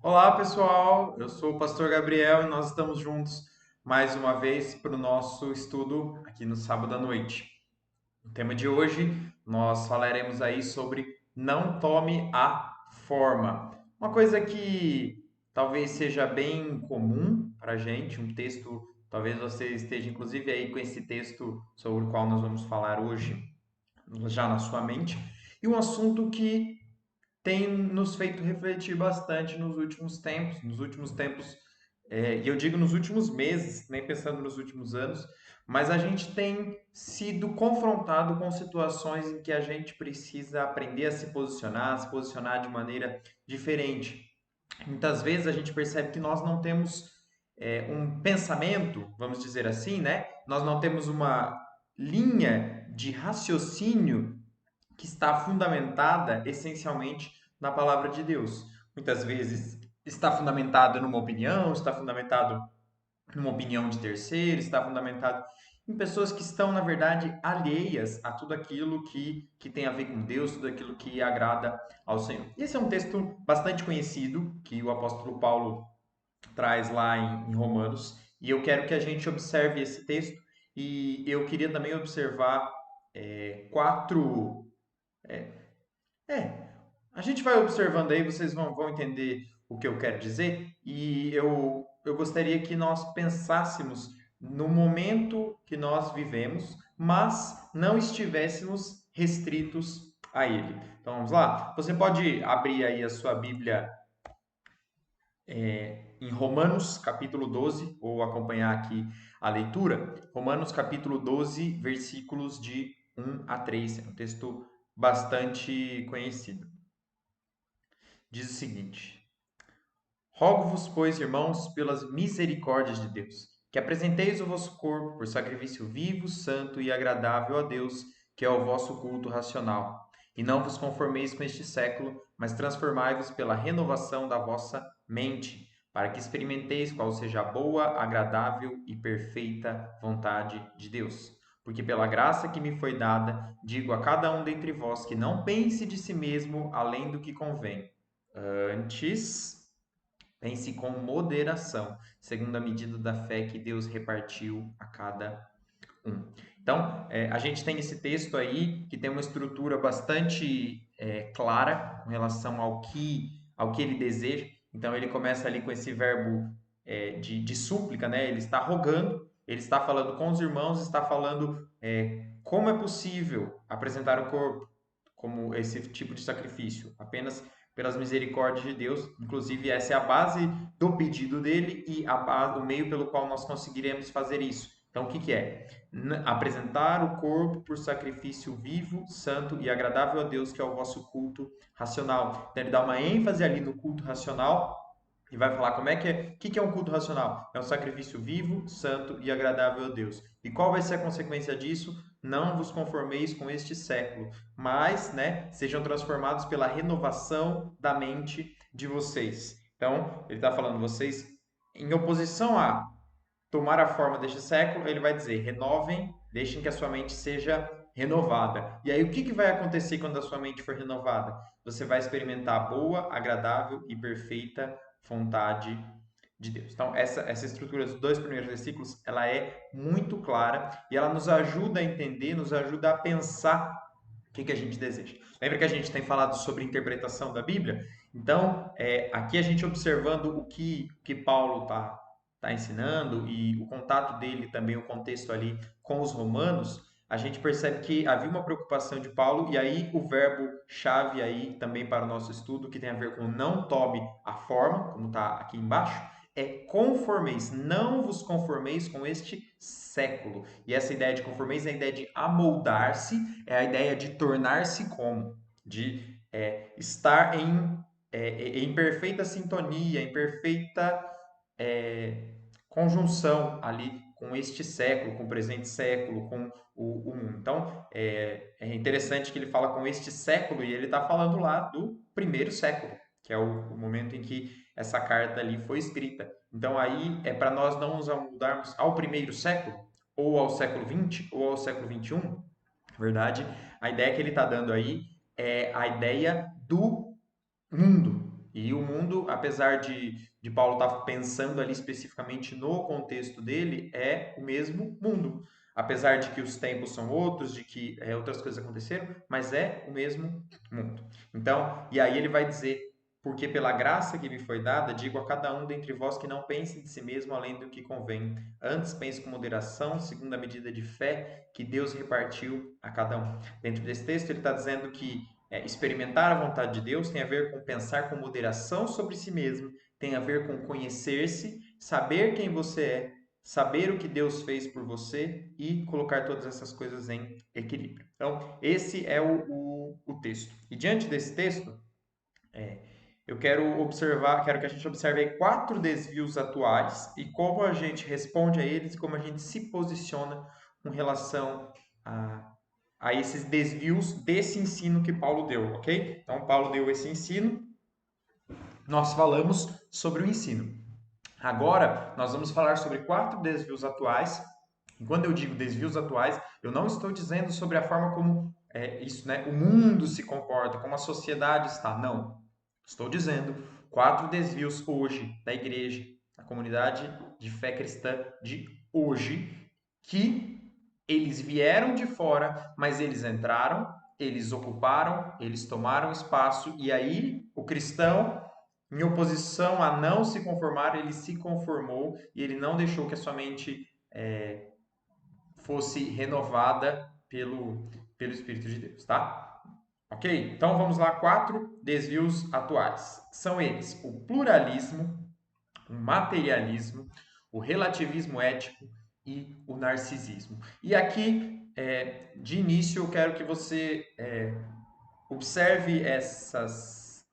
Olá, pessoal. Eu sou o Pastor Gabriel e nós estamos juntos mais uma vez para o nosso estudo aqui no sábado à noite. No tema de hoje, nós falaremos aí sobre não tome a forma. Uma coisa que talvez seja bem comum para a gente, um texto, talvez você esteja inclusive aí com esse texto sobre o qual nós vamos falar hoje já na sua mente, e um assunto que tem nos feito refletir bastante nos últimos tempos, e eu digo nos últimos meses, nem pensando nos últimos anos, mas a gente tem sido confrontado com situações em que a gente precisa aprender a se posicionar de maneira diferente. Muitas vezes a gente percebe que nós não temos um pensamento, vamos dizer assim, né? Nós não temos uma linha de raciocínio que está fundamentada essencialmente na palavra de Deus. Muitas vezes está fundamentado numa opinião, está fundamentado numa opinião de terceiro, está fundamentado em pessoas que estão, na verdade, alheias a tudo aquilo que tem a ver com Deus, tudo aquilo que agrada ao Senhor. Esse é um texto bastante conhecido que o apóstolo Paulo traz lá em Romanos, e eu quero que a gente observe esse texto, e eu queria também observar quatro é, a gente vai observando aí, vocês vão entender o que eu quero dizer, e eu gostaria que nós pensássemos no momento que nós vivemos, mas não estivéssemos restritos a ele. Então vamos lá? Você pode abrir aí a sua Bíblia em Romanos capítulo 12, ou acompanhar aqui a leitura. Romanos capítulo 12, versículos de 1 a 3. É um texto bastante conhecido. Diz o seguinte: Rogo-vos, pois, irmãos, pelas misericórdias de Deus, que apresenteis o vosso corpo por sacrifício vivo, santo e agradável a Deus, que é o vosso culto racional. E não vos conformeis com este século, mas transformai-vos pela renovação da vossa mente, para que experimenteis qual seja a boa, agradável e perfeita vontade de Deus. Porque pela graça que me foi dada, digo a cada um dentre vós que não pense de si mesmo além do que convém. Antes, pense com moderação, segundo a medida da fé que Deus repartiu a cada um. Então, a gente tem esse texto aí que tem uma estrutura bastante clara com relação ao que ele deseja. Então, ele começa ali com esse verbo de súplica, né? Ele está rogando, ele está falando com os irmãos, está falando como é possível apresentar o corpo como esse tipo de sacrifício, apenas pelas misericórdias de Deus. Inclusive, essa é a base do pedido dele e o meio pelo qual nós conseguiremos fazer isso. Então, o que, que é? Apresentar o corpo por sacrifício vivo, santo e agradável a Deus, que é o vosso culto racional. Então, ele dá uma ênfase ali no culto racional e vai falar como é que é, o que, que é um culto racional? É um sacrifício vivo, santo e agradável a Deus. E qual vai ser a consequência disso? Não vos conformeis com este século, mas, né, sejam transformados pela renovação da mente de vocês. Então, ele está falando, vocês, em oposição a tomar a forma deste século, ele vai dizer: renovem, deixem que a sua mente seja renovada. E aí, o que, que vai acontecer quando a sua mente for renovada? Você vai experimentar a boa, agradável e perfeita vontade de Deus. Então, essa estrutura dos dois primeiros versículos, ela é muito clara e ela nos ajuda a entender, nos ajuda a pensar o que, que a gente deseja. Lembra que a gente tem falado sobre interpretação da Bíblia? Então, aqui a gente observando o que Paulo está ensinando e o contato dele também, o contexto ali com os romanos, a gente percebe que havia uma preocupação de Paulo, e aí o verbo chave aí também para o nosso estudo, que tem a ver com não tome a forma, como está aqui embaixo, é conformeis, não vos conformeis com este século. E essa ideia de conformeis é a ideia de amoldar-se, é a ideia de tornar-se como, de estar em perfeita sintonia, em perfeita conjunção ali com este século, com o presente século, com o mundo. Então, é interessante que ele fala com este século e ele está falando lá do primeiro século, que é o momento em que essa carta ali foi escrita. Então, aí é para nós não nos mudarmos ao primeiro século, ou ao século XX, ou ao século XXI. Na verdade, a ideia que ele está dando aí é a ideia do mundo. E o mundo, apesar de Paulo estar pensando ali especificamente no contexto dele, é o mesmo mundo. Apesar de que os tempos são outros, de que outras coisas aconteceram, mas é o mesmo mundo. Então, e aí ele vai dizer: porque pela graça que me foi dada, digo a cada um dentre vós que não pense de si mesmo além do que convém. Antes pense com moderação, segundo a medida de fé que Deus repartiu a cada um. Dentro desse texto, ele está dizendo que experimentar a vontade de Deus tem a ver com pensar com moderação sobre si mesmo, tem a ver com conhecer-se, saber quem você é, saber o que Deus fez por você e colocar todas essas coisas em equilíbrio. Então, esse é o texto. E diante desse texto, eu quero que a gente observe aí 4 desvios atuais e como a gente responde a eles e como a gente se posiciona com relação a esses desvios desse ensino que Paulo deu, ok? Então, Paulo deu esse ensino, nós falamos sobre o ensino. Agora, nós vamos falar sobre 4 desvios atuais. E quando eu digo desvios atuais, eu não estou dizendo sobre a forma como isso, né, o mundo se comporta, como a sociedade está. Não. Estou dizendo 4 desvios hoje da igreja, da comunidade de fé cristã de hoje, que eles vieram de fora, mas eles entraram, eles ocuparam, eles tomaram espaço, e aí o cristão, em oposição a não se conformar, ele se conformou e ele não deixou que a sua mente fosse renovada pelo Espírito de Deus, tá? Ok? Então vamos lá, 4 desvios atuais. São eles: o pluralismo, o materialismo, o relativismo ético e o narcisismo. E aqui, de início, eu quero que você observe essas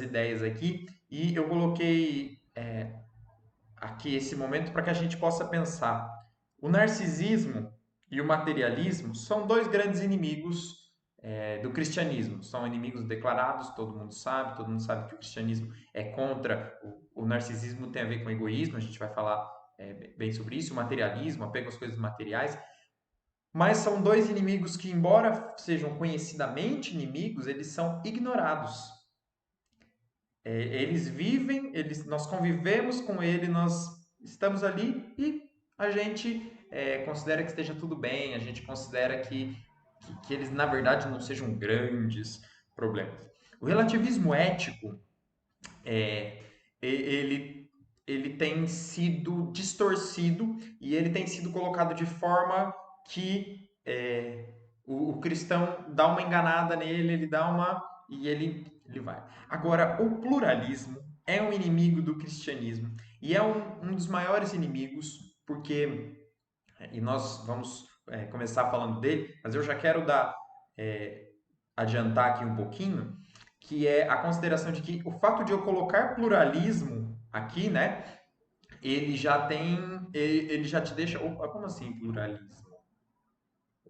ideias aqui e eu coloquei aqui esse momento para que a gente possa pensar. O narcisismo e o materialismo são 2 grandes inimigos do cristianismo. São inimigos declarados, todo mundo sabe que o cristianismo é contra. O narcisismo tem a ver com egoísmo, a gente vai falar bem sobre isso, o materialismo, apego às coisas materiais. Mas são 2 inimigos que, embora sejam conhecidamente inimigos, eles são ignorados. Eles vivem, nós convivemos com ele, nós estamos ali e a gente considera que esteja tudo bem, a gente considera que eles, na verdade, não sejam grandes problemas. O relativismo ético, ele, ele tem sido distorcido e ele tem sido colocado de forma que o cristão dá uma enganada nele, ele dá uma e ele vai. Agora, o pluralismo é um inimigo do cristianismo e é um dos maiores inimigos porque e nós vamos começar falando dele, mas eu já quero adiantar aqui um pouquinho, que é a consideração de que o fato de eu colocar pluralismo aqui, né, ele já te deixa, opa, como assim pluralismo?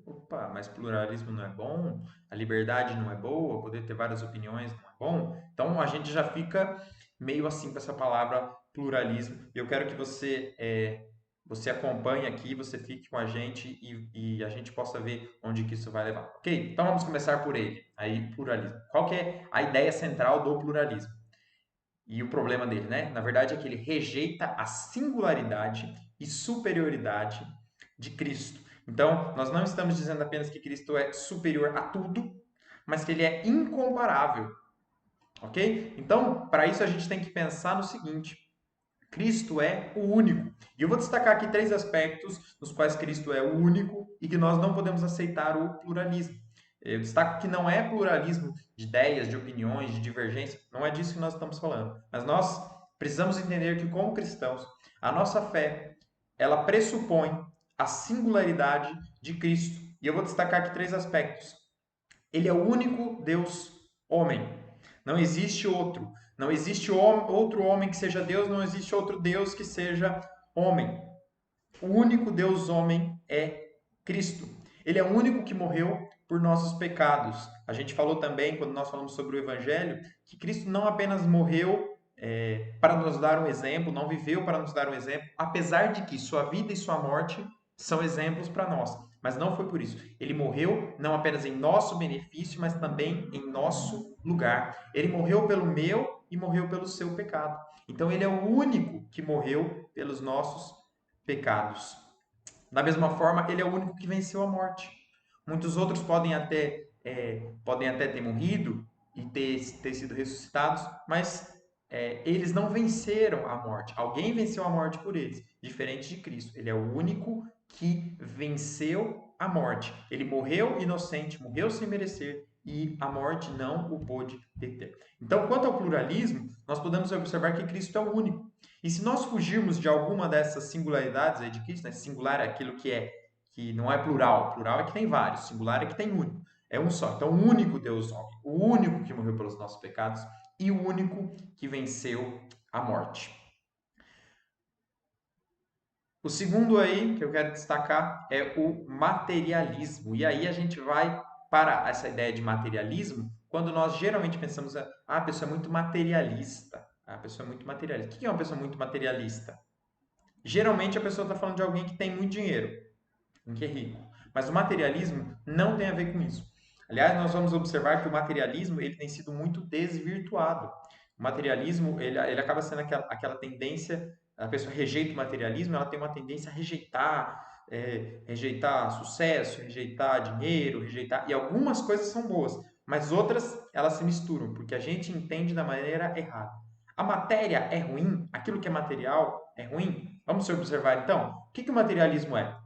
Opa, mas pluralismo não é bom? A liberdade não é boa? Poder ter várias opiniões não é bom? Então a gente já fica meio assim com essa palavra pluralismo. Eu quero que você acompanhe aqui, você fique com a gente e a gente possa ver onde que isso vai levar. Ok? Então vamos começar por ele. Aí, pluralismo. Qual que é a ideia central do pluralismo? E o problema dele, né? Na verdade é que ele rejeita a singularidade e superioridade de Cristo. Então, nós não estamos dizendo apenas que Cristo é superior a tudo, mas que ele é incomparável. Ok? Então, para isso a gente tem que pensar no seguinte: Cristo é o único. E eu vou destacar aqui 3 aspectos nos quais Cristo é o único e que nós não podemos aceitar o pluralismo. Eu destaco que não é pluralismo de ideias, de opiniões, de divergência, não é disso que nós estamos falando. Mas nós precisamos entender que, como cristãos, a nossa fé, ela pressupõe a singularidade de Cristo. E eu vou destacar aqui 3 aspectos. Ele é o único Deus homem. Não existe outro. Não existe outro homem que seja Deus, não existe outro Deus que seja homem. O único Deus homem é Cristo. Ele é o único que morreu por nossos pecados. A gente falou também, quando nós falamos sobre o Evangelho, que Cristo não apenas morreu para nos dar um exemplo, não viveu para nos dar um exemplo, apesar de que sua vida e sua morte são exemplos para nós. Mas não foi por isso. Ele morreu não apenas em nosso benefício, mas também em nosso lugar. Ele morreu pelo meu e morreu pelo seu pecado. Então ele é o único que morreu pelos nossos pecados. Da mesma forma, ele é o único que venceu a morte. Muitos outros podem até ter morrido e ter sido ressuscitados, mas eles não venceram a morte. Alguém venceu a morte por eles, diferente de Cristo. Ele é o único que venceu a morte. Ele morreu inocente, morreu sem merecer e a morte não o pôde deter. Então, quanto ao pluralismo, nós podemos observar que Cristo é o único. E se nós fugirmos de alguma dessas singularidades aí de Cristo, né? Singular é aquilo que não é plural. Plural é que tem vários, singular é que tem único. É um só. Então, o único Deus homem, o único que morreu pelos nossos pecados e o único que venceu a morte. O segundo aí que eu quero destacar é o materialismo. E aí a gente vai para essa ideia de materialismo quando nós geralmente pensamos, a pessoa é muito materialista. A pessoa é muito materialista. O que é uma pessoa muito materialista? Geralmente a pessoa está falando de alguém que tem muito dinheiro, alguém que é rico. Mas o materialismo não tem a ver com isso. Aliás, nós vamos observar que o materialismo ele tem sido muito desvirtuado. O materialismo ele acaba sendo aquela tendência, a pessoa rejeita o materialismo, ela tem uma tendência a rejeitar sucesso, rejeitar dinheiro, rejeitar. E algumas coisas são boas, mas outras elas se misturam, porque a gente entende da maneira errada. A matéria é ruim, aquilo que é material é ruim. Vamos observar então, o que o materialismo é?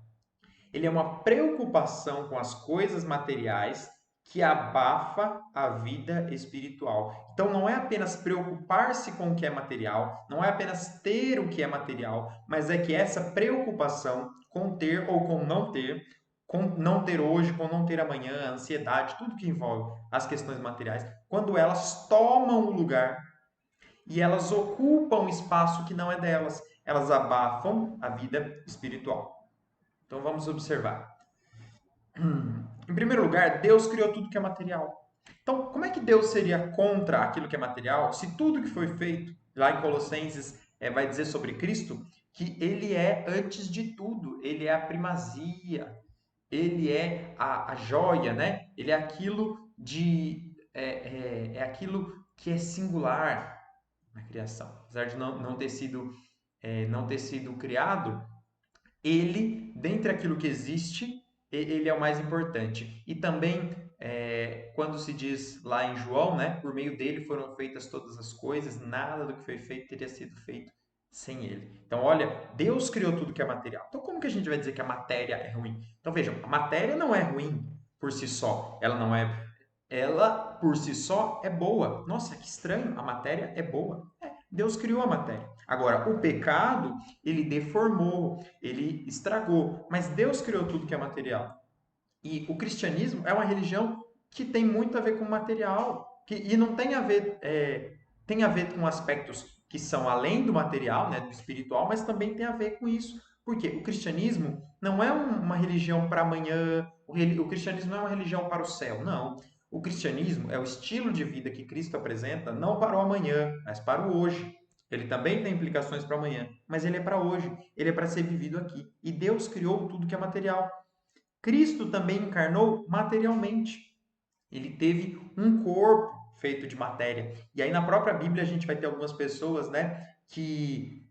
Ele é uma preocupação com as coisas materiais que abafa a vida espiritual. Então não é apenas preocupar-se com o que é material, não é apenas ter o que é material, mas é que essa preocupação com ter ou com não ter hoje, com não ter amanhã, a ansiedade, tudo que envolve as questões materiais, quando elas tomam o lugar e elas ocupam espaço que não é delas, elas abafam a vida espiritual. Então vamos observar. Em primeiro lugar, Deus criou tudo que é material. Então, como é que Deus seria contra aquilo que é material, se tudo que foi feito, lá em Colossenses, vai dizer sobre Cristo, que ele é antes de tudo, ele é a primazia, ele é a joia, né? Ele é aquilo é aquilo que é singular na criação. Apesar de não ter sido criado, ele, dentre aquilo que existe, ele é o mais importante. E também, quando se diz lá em João, né, por meio dele foram feitas todas as coisas, nada do que foi feito teria sido feito sem ele. Então, olha, Deus criou tudo que é material. Então, como que a gente vai dizer que a matéria é ruim? Então, vejam, a matéria não é ruim por si só. Ela por si só é boa. Nossa, que estranho, a matéria é boa. Deus criou a matéria. Agora, o pecado, ele deformou, ele estragou, mas Deus criou tudo que é material. E o cristianismo é uma religião que tem muito a ver com material, e não tem a ver, tem a ver com aspectos que são além do material, né, do espiritual, mas também tem a ver com isso. Porque o cristianismo não é uma religião para amanhã, o cristianismo não é uma religião para o céu, não. O cristianismo é o estilo de vida que Cristo apresenta, não para o amanhã, mas para o hoje. Ele também tem implicações para amanhã, mas ele é para hoje, ele é para ser vivido aqui. E Deus criou tudo que é material. Cristo também encarnou materialmente. Ele teve um corpo feito de matéria. E aí na própria Bíblia a gente vai ter algumas pessoas, né, que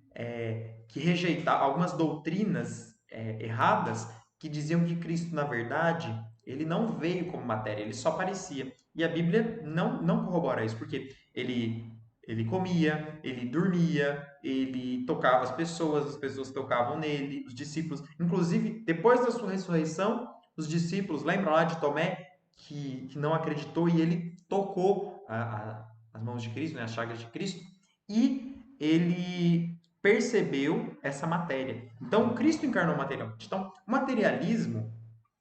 rejeitaram algumas doutrinas erradas que diziam que Cristo, na verdade, ele não veio como matéria, ele só parecia. E a Bíblia não corrobora isso, porque ele comia, ele dormia, ele tocava as pessoas tocavam nele, os discípulos. Inclusive, depois da sua ressurreição, os discípulos, lembram lá de Tomé, que não acreditou e ele tocou as mãos de Cristo, né, as chagas de Cristo, e ele percebeu essa matéria. Então, Cristo encarnou materialmente. Então, o materialismo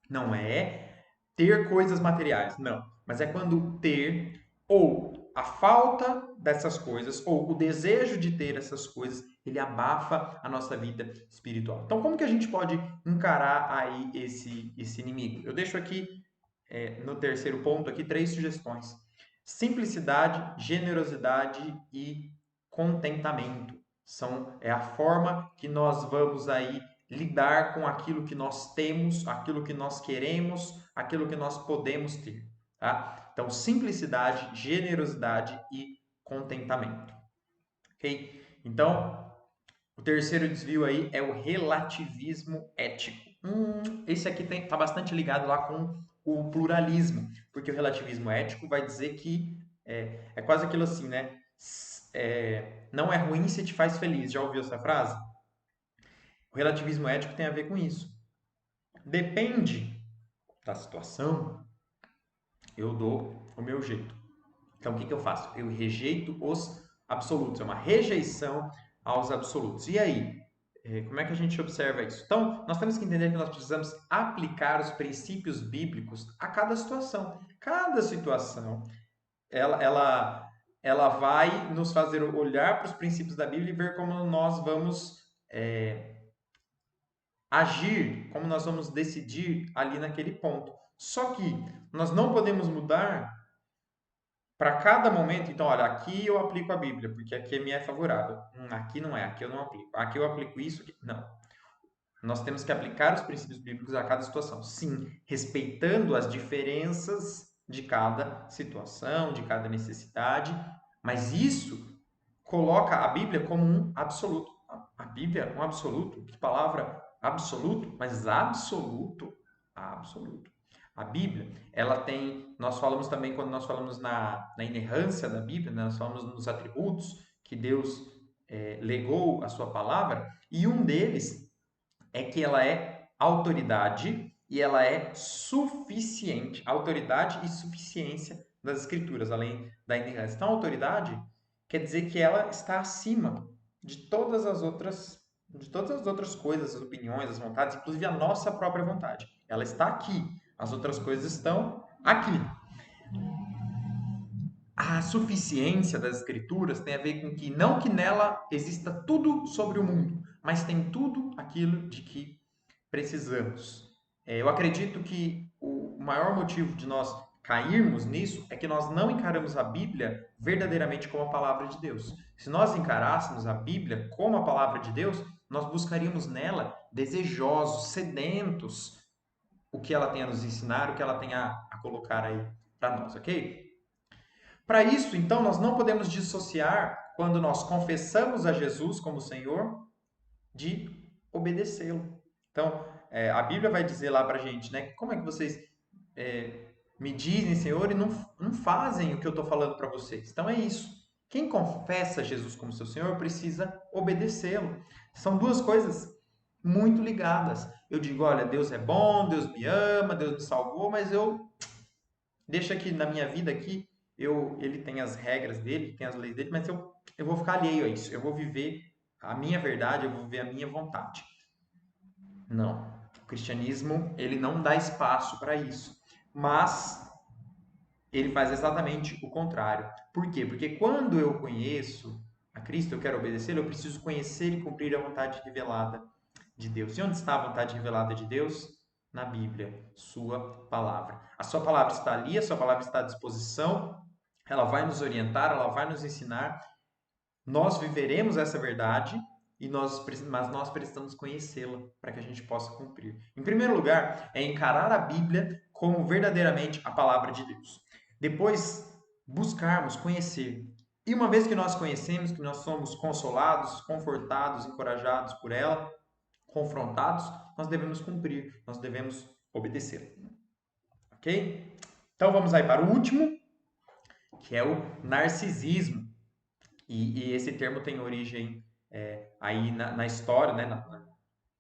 não é ter coisas materiais, não. Mas é quando ter ou a falta dessas coisas ou o desejo de ter essas coisas, ele abafa a nossa vida espiritual. Então, como que a gente pode encarar aí esse inimigo? Eu deixo aqui no terceiro ponto aqui 3 sugestões: simplicidade, generosidade e contentamento. É a forma que nós vamos aí lidar com aquilo que nós temos, aquilo que nós queremos, aquilo que nós podemos ter, tá? Então, simplicidade, generosidade e contentamento. Ok? Então, o terceiro desvio aí é o relativismo ético. Esse aqui está bastante ligado lá com o pluralismo, porque o relativismo ético vai dizer que é quase aquilo assim, né? Não é ruim se te faz feliz. Já ouviu essa frase? O relativismo ético tem a ver com isso. Depende da situação, eu dou o meu jeito. Então, o que eu faço? Eu rejeito os absolutos. É uma rejeição aos absolutos. E aí? Como é que a gente observa isso? Então, nós temos que entender que nós precisamos aplicar os princípios bíblicos a cada situação. Cada situação, ela vai nos fazer olhar para os princípios da Bíblia e ver como nós vamos agir, como nós vamos decidir ali naquele ponto. Só que nós não podemos mudar para cada momento. Então, olha, aqui eu aplico a Bíblia, porque aqui me é favorável. Aqui não é, aqui eu não aplico. Aqui eu aplico isso, aqui... não. Nós temos que aplicar os princípios bíblicos a cada situação. Sim, respeitando as diferenças de cada situação, de cada necessidade, mas isso coloca a Bíblia como um absoluto. A Bíblia é um absoluto. Que palavra absoluto? Mas absoluto, absoluto. A Bíblia, ela tem, nós falamos também quando nós falamos na inerrância da Bíblia, né? Nós falamos nos atributos que Deus legou a sua palavra, e um deles é que ela é autoridade e ela é suficiente. Autoridade e suficiência das escrituras, além da inerrância. Então, autoridade quer dizer que ela está acima de todas as outras coisas, as opiniões, as vontades, inclusive a nossa própria vontade. Ela está aqui. As outras coisas estão aqui. A suficiência das escrituras tem a ver com que não que nela exista tudo sobre o mundo, mas tem tudo aquilo de que precisamos. Eu acredito que o maior motivo de nós cairmos nisso é que nós não encaramos a Bíblia verdadeiramente como a palavra de Deus. Se nós encarássemos a Bíblia como a palavra de Deus, nós buscaríamos nela desejosos, sedentos, o que ela tem a nos ensinar, o que ela tem a colocar aí para nós, ok? Para isso, então, nós não podemos dissociar quando nós confessamos a Jesus como Senhor de obedecê-lo. Então, a Bíblia vai dizer lá para a gente, né? Como é que vocês me dizem, Senhor, e não fazem o que eu estou falando para vocês? Então, é isso. Quem confessa Jesus como seu Senhor precisa obedecê-lo. São duas coisas muito ligadas. Eu digo, olha, Deus é bom, Deus me ama, Deus me salvou, mas eu deixo aqui na minha vida aqui, ele tem as regras dele, tem as leis dele, mas eu vou ficar alheio a isso. Eu vou viver a minha verdade, eu vou viver a minha vontade. Não. O cristianismo, ele não dá espaço para isso. Mas ele faz exatamente o contrário. Por quê? Porque quando eu conheço a Cristo, eu quero obedecê-lo, eu preciso conhecer e cumprir a vontade revelada de Deus. E onde está a vontade revelada de Deus? Na Bíblia, sua palavra. A sua palavra está ali, a sua palavra está à disposição, ela vai nos orientar, ela vai nos ensinar. Nós viveremos essa verdade mas nós precisamos conhecê-la para que a gente possa cumprir. Em primeiro lugar, é encarar a Bíblia como verdadeiramente a palavra de Deus. Depois, buscarmos conhecer. E uma vez que nós conhecemos, que nós somos consolados, confortados, encorajados por ela, confrontados, nós devemos cumprir, nós devemos obedecer. Ok? Então vamos aí para o último, que é o narcisismo. E esse termo tem origem aí na história, né?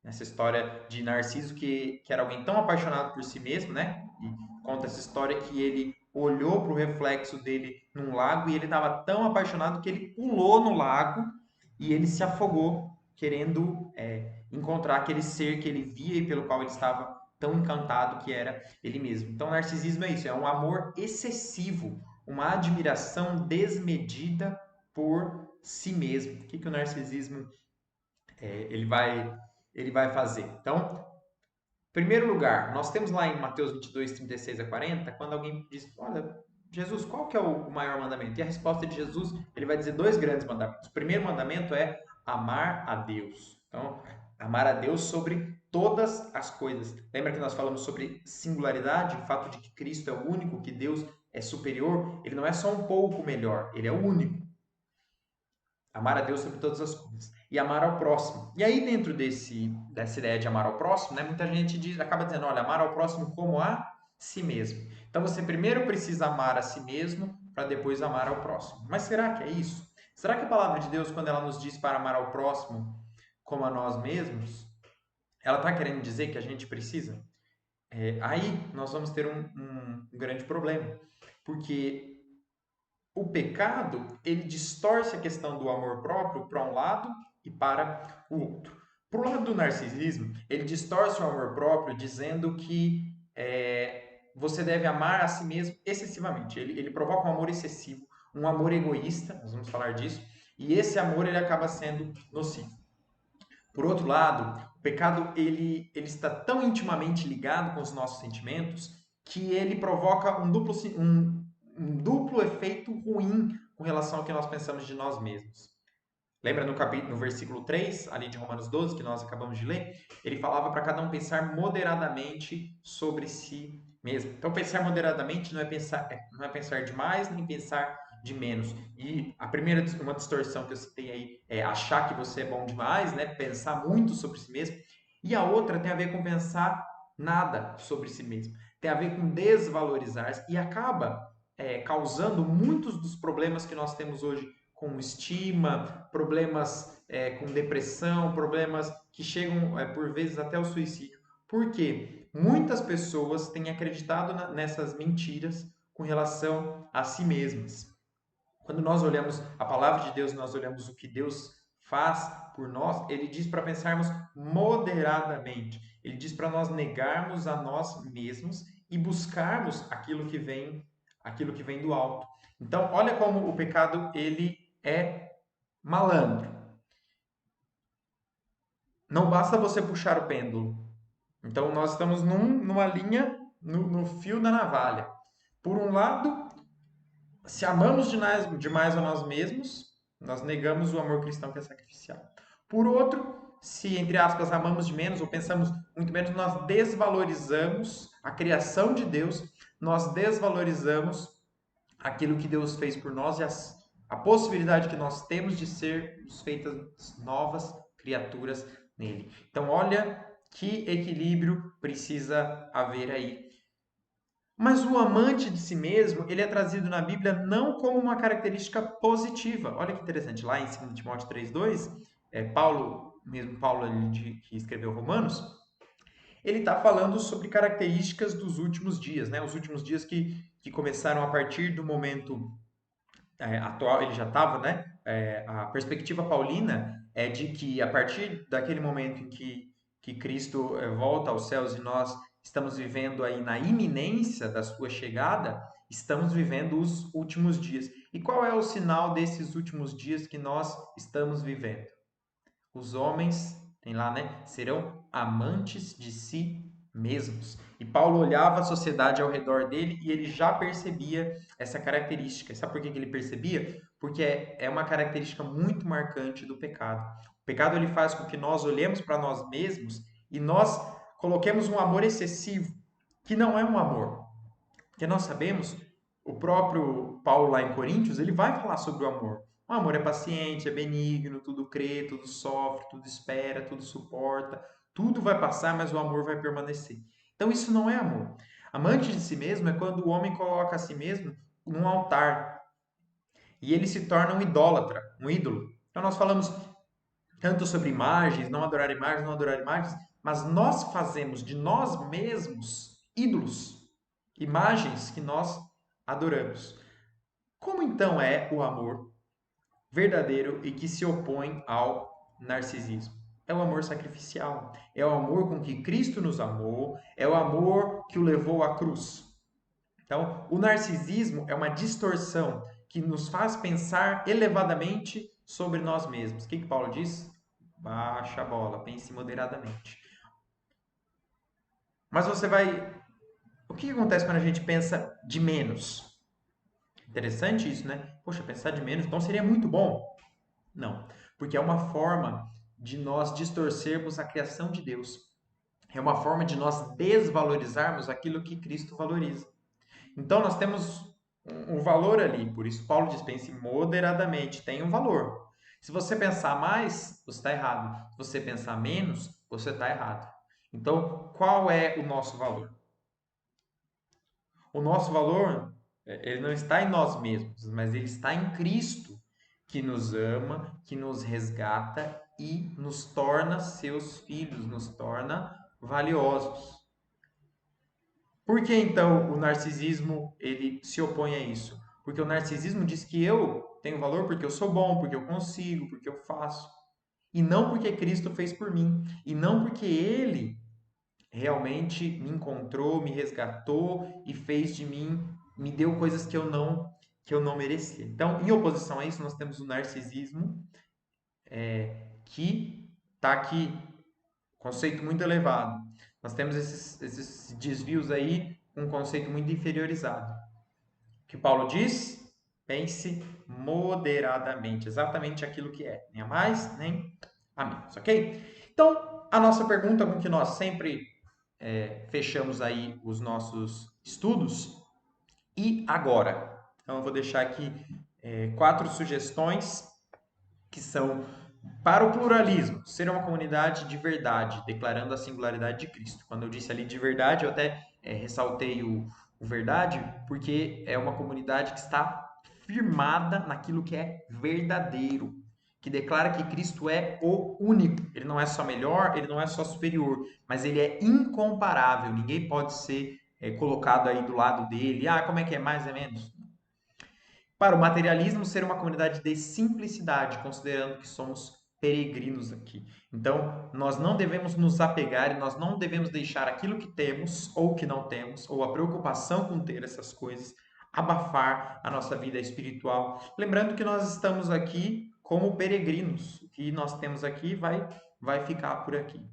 Nessa história de Narciso, que era alguém tão apaixonado por si mesmo, né? E conta essa história que ele olhou para o reflexo dele num lago e ele estava tão apaixonado que ele pulou no lago e ele se afogou, querendo encontrar aquele ser que ele via e pelo qual ele estava tão encantado, que era ele mesmo. Então, narcisismo é isso, é um amor excessivo, uma admiração desmedida por si mesmo. O que o narcisismo ele vai fazer? Então, em primeiro lugar, nós temos lá em Mateus 22, 36 a 40, quando alguém diz, olha, Jesus, qual que é o maior mandamento? E a resposta de Jesus, ele vai dizer dois grandes mandamentos. O primeiro mandamento é amar a Deus. Então, amar a Deus sobre todas as coisas. Lembra que nós falamos sobre singularidade, o fato de que Cristo é o único, que Deus é superior? Ele não é só um pouco melhor, ele é o único. Amar a Deus sobre todas as coisas e amar ao próximo. E aí, dentro dessa ideia de amar ao próximo, né, muita gente acaba dizendo, olha, amar ao próximo como a si mesmo. Então, você primeiro precisa amar a si mesmo para depois amar ao próximo. Mas será que é isso? Será que a palavra de Deus, quando ela nos diz para amar ao próximo como a nós mesmos, ela está querendo dizer que a gente precisa? Aí nós vamos ter um grande problema, porque o pecado, ele distorce a questão do amor próprio para um lado e para o outro. Para o lado do narcisismo, ele distorce o amor próprio dizendo que você deve amar a si mesmo excessivamente. Ele provoca um amor excessivo, um amor egoísta, nós vamos falar disso, e esse amor ele acaba sendo nocivo. Por outro lado, o pecado ele está tão intimamente ligado com os nossos sentimentos que ele provoca um duplo efeito ruim com relação ao que nós pensamos de nós mesmos. Lembra no versículo 3, ali de Romanos 12, que nós acabamos de ler? Ele falava para cada um pensar moderadamente sobre si mesmo. Então, pensar moderadamente não é pensar demais, nem pensar de menos. E a primeira, uma distorção que eu citei aí é achar que você é bom demais, né? Pensar muito sobre si mesmo. E a outra tem a ver com pensar nada sobre si mesmo. Tem a ver com desvalorizar e acaba causando muitos dos problemas que nós temos hoje com estima, problemas com depressão, problemas que chegam por vezes até o suicídio. Por quê? Muitas pessoas têm acreditado nessas mentiras com relação a si mesmas. Quando nós olhamos a palavra de Deus, nós olhamos o que Deus faz por nós, ele diz para pensarmos moderadamente. Ele diz para nós negarmos a nós mesmos e buscarmos aquilo que vem do alto. Então, olha como o pecado ele é malandro. Não basta você puxar o pêndulo. Então, nós estamos numa linha, no fio da navalha. Por um lado, se amamos demais a nós mesmos, nós negamos o amor cristão que é sacrificial. Por outro, se, entre aspas, amamos de menos ou pensamos muito menos, nós desvalorizamos a criação de Deus, nós desvalorizamos aquilo que Deus fez por nós e a possibilidade que nós temos de sermos feitas novas criaturas nele. Então, olha que equilíbrio precisa haver aí. Mas o amante de si mesmo, ele é trazido na Bíblia não como uma característica positiva. Olha que interessante, lá em 2 Timóteo 3,2, Paulo que escreveu Romanos, ele está falando sobre características dos últimos dias, né? Os últimos dias que começaram a partir do momento atual, ele já estava, né? A perspectiva paulina é de que a partir daquele momento em que Cristo volta aos céus e nós estamos vivendo aí na iminência da sua chegada, estamos vivendo os últimos dias. E qual é o sinal desses últimos dias que nós estamos vivendo? Os homens, tem lá, né, serão amantes de si mesmos. E Paulo olhava a sociedade ao redor dele e ele já percebia essa característica. Sabe por que ele percebia? Porque é uma característica muito marcante do pecado. O pecado ele faz com que nós olhemos para nós mesmos e nós coloquemos um amor excessivo, que não é um amor. Porque nós sabemos, o próprio Paulo lá em Coríntios, ele vai falar sobre o amor. O amor é paciente, é benigno, tudo crê, tudo sofre, tudo espera, tudo suporta. Tudo vai passar, mas o amor vai permanecer. Então isso não é amor. Amante de si mesmo é quando o homem coloca a si mesmo num altar e ele se torna um idólatra, um ídolo. Então nós falamos tanto sobre imagens, não adorar imagens, mas nós fazemos de nós mesmos ídolos, imagens que nós adoramos. Como então é o amor verdadeiro e que se opõe ao narcisismo? É o amor sacrificial, é o amor com que Cristo nos amou, é o amor que o levou à cruz. Então, o narcisismo é uma distorção que nos faz pensar elevadamente sobre nós mesmos. O que Paulo diz? Baixa a bola, pense moderadamente. Mas você vai. O que acontece quando a gente pensa de menos? Interessante isso, né? Poxa, pensar de menos, então seria muito bom. Não, porque é uma forma de nós distorcermos a criação de Deus. É uma forma de nós desvalorizarmos aquilo que Cristo valoriza. Então nós temos um valor ali, por isso Paulo diz, pense moderadamente, tem um valor. Se você pensar mais, você está errado. Se você pensar menos, você está errado. Então, qual é o nosso valor? O nosso valor, ele não está em nós mesmos, mas ele está em Cristo, que nos ama, que nos resgata e nos torna seus filhos, nos torna valiosos. Por que então o narcisismo ele se opõe a isso? Porque o narcisismo diz que eu tenho valor porque eu sou bom, porque eu consigo, porque eu faço. E não porque Cristo fez por mim. E não porque ele realmente me encontrou, me resgatou e fez de mim, me deu coisas que eu não merecia. Então, em oposição a isso, nós temos o narcisismo, que está aqui, conceito muito elevado. Nós temos esses desvios aí, um conceito muito inferiorizado. O que Paulo diz? Pense moderadamente, exatamente aquilo que é, nem a mais, nem a menos, ok? Então, a nossa pergunta com que nós sempre fechamos aí os nossos estudos. E agora? Então, eu vou deixar aqui 4 sugestões que são para o pluralismo, ser uma comunidade de verdade, declarando a singularidade de Cristo. Quando eu disse ali de verdade, eu até ressaltei o verdade, porque é uma comunidade que está firmada naquilo que é verdadeiro, que declara que Cristo é o único. Ele não é só melhor, ele não é só superior, mas ele é incomparável. Ninguém pode ser colocado aí do lado dele. Ah, como é que é mais é menos? Para o materialismo, ser uma comunidade de simplicidade, considerando que somos peregrinos aqui. Então, nós não devemos nos apegar e nós não devemos deixar aquilo que temos ou que não temos, ou a preocupação com ter essas coisas, abafar a nossa vida espiritual. Lembrando que nós estamos aqui como peregrinos. O que nós temos aqui vai ficar por aqui.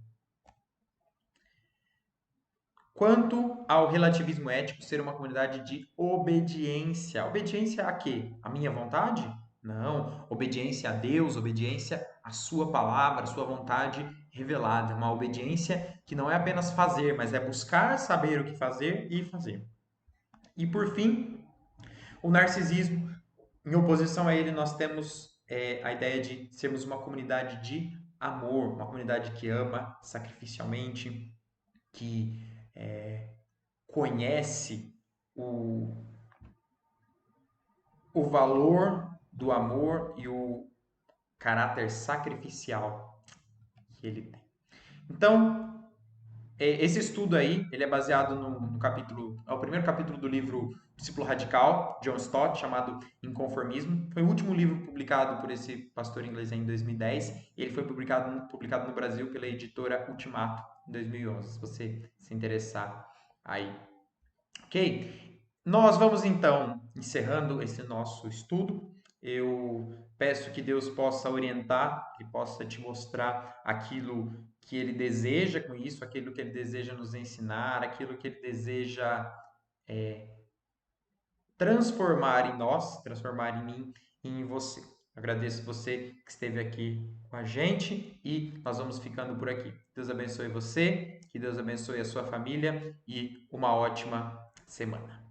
Quanto ao relativismo ético ser uma comunidade de obediência. Obediência a quê? A minha vontade? Não. Obediência a Deus, obediência à sua palavra, à sua vontade revelada. Uma obediência que não é apenas fazer, mas é buscar saber o que fazer e fazer. E por fim, o narcisismo. Em oposição a ele, nós temos a ideia de sermos uma comunidade de amor, uma comunidade que ama sacrificialmente, que conhece o valor do amor e o caráter sacrificial que ele tem. Então, esse estudo aí, ele é baseado no capítulo, é o primeiro capítulo do livro Discípulo Radical, John Stott, chamado Inconformismo. Foi o último livro publicado por esse pastor inglês em 2010. E ele foi publicado no Brasil pela editora Ultimato, em 2011, se você se interessar aí. Ok? Nós vamos então encerrando esse nosso estudo. Eu peço que Deus possa orientar, que possa te mostrar aquilo que Ele deseja com isso, aquilo que Ele deseja nos ensinar, aquilo que Ele deseja transformar em nós, transformar em mim e em você. Agradeço você que esteve aqui com a gente e nós vamos ficando por aqui. Deus abençoe você, que Deus abençoe a sua família e uma ótima semana.